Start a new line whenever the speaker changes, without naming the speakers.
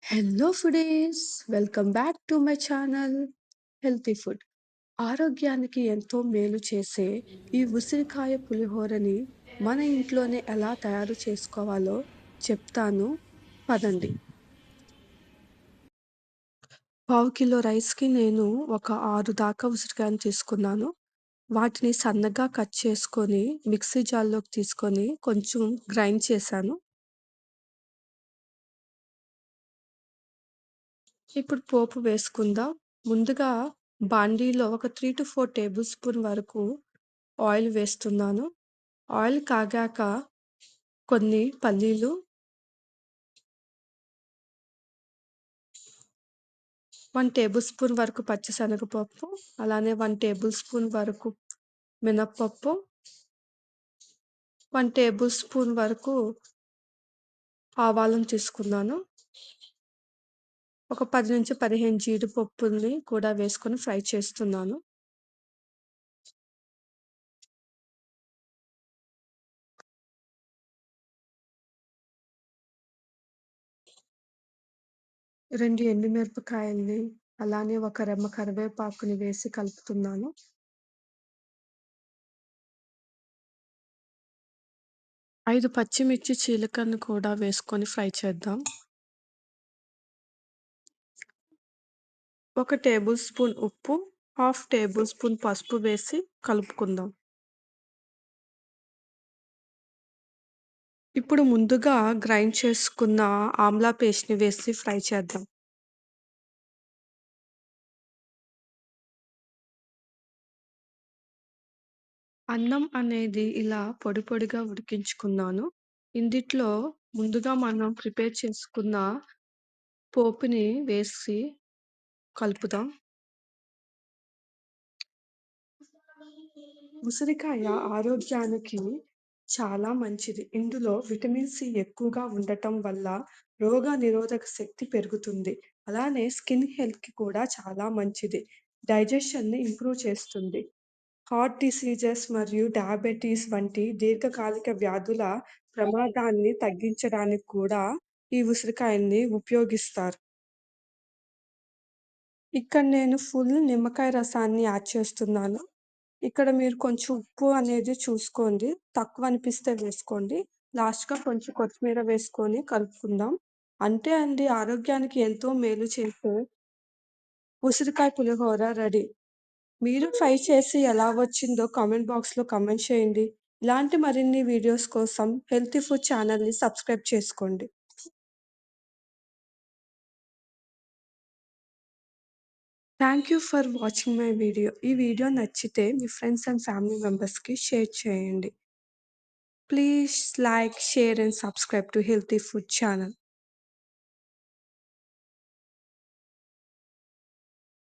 Hello foodies! Welcome back to my channel healthy food. ఆరోగ్యానికి ఎంతో మేలు చేసే ఈ ఉసిరికాయ పులిహోరని మన ఇంట్లోనే ఎలా తయారు చేసుకోవాలో చెప్తాను పదండి. పావు కిలో రైస్‌కి నేను ఒక 6 దాకా ఉసిరికాయలు తీసుకున్నాను. వాటిని సన్నగా కట్ చేసుకొని మిక్సీ జార్‌లోకి తీసుకొని కొంచెం గ్రైండ్ చేశాను. ఇప్పుడు పోపు వేసుకుందాం. ముందుగా బాండీలో ఒక 3-4 టేబుల్ స్పూన్ వరకు ఆయిల్ వేస్తున్నాను. ఆయిల్ కాగాక కొన్ని పల్లీలు, 1 టేబుల్ స్పూన్ వరకు పచ్చిశనగపప్పు, అలానే 1 టేబుల్ స్పూన్ వరకు మినపప్పు, 1 టేబుల్ స్పూన్ వరకు ఆవాలను తీసుకున్నాను. ఒక 10-15 జీడిపప్పుల్ని కూడా వేసుకొని ఫ్రై చేస్తున్నాను. 2 ఎండుమిరపకాయల్ని, అలానే ఒక రెమ్మ కరివేపాకుని వేసి కలుపుతున్నాను. 5 పచ్చిమిర్చి చీలికలను కూడా వేసుకొని ఫ్రై చేద్దాం. 1 టేబుల్ స్పూన్ ఉప్పు, హాఫ్ టేబుల్ స్పూన్ పసుపు వేసి కలుపుకుందాం. ఇప్పుడు ముందుగా గ్రైండ్ చేసుకున్న ఆమ్లా పేస్ట్‌ని వేసి ఫ్రై చేద్దాం. అన్నం అనేది ఇలా పొడి పొడిగా ఉడికించుకున్నాను. ఇందిట్లో ముందుగా మనం ప్రిపేర్ చేసుకున్న పోపుని వేసి కలుపుదాం. ఉసిరికాయ ఆరోగ్యానికి చాలా మంచిది. ఇందులో విటమిన్ సి ఎక్కువగా ఉండటం వల్ల రోగ నిరోధక శక్తి పెరుగుతుంది. అలానే స్కిన్ హెల్త్‌కి కూడా చాలా మంచిది. డైజెషన్‌ని ఇంప్రూవ్ చేస్తుంది. హార్ట్ డిసీజెస్ మరియు డయాబెటిస్ వంటి దీర్ఘకాలిక వ్యాధుల ప్రమాదాన్ని తగ్గించడానికి కూడా ఈ ఉసిరికాయల్ని ఉపయోగిస్తారు. ఇక్కడ నేను ఫుల్ నిమ్మకాయ రసాన్ని యాడ్ చేస్తున్నాను. ఇక్కడ మీరు కొంచెం ఉప్పు అనేది చూసుకోండి. తక్కువ అనిపిస్తే వేసుకోండి. లాస్ట్‌గా కొంచెం కొత్తిమీర వేసుకొని కలుపుకుందాం. అంతే అండి, ఆరోగ్యానికి ఎంతో మేలు చేసే ఉసిరికాయ పులిహోర రెడీ. మీరు ట్రై చేసి ఎలా వచ్చిందో కామెంట్ బాక్స్‌లో కామెంట్ చేయండి. ఇలాంటి మరిన్ని వీడియోస్ కోసం హెల్తీ ఫుడ్ ఛానల్‌ని సబ్స్క్రైబ్ చేసుకోండి. Thank you for watching my video. ఈ వీడియో నచ్చితే మీ ఫ్రెండ్స్ అండ్ ఫ్యామిలీ మెంబర్స్‌కి షేర్ చేయండి. Please like, share and subscribe to Healthy Food channel.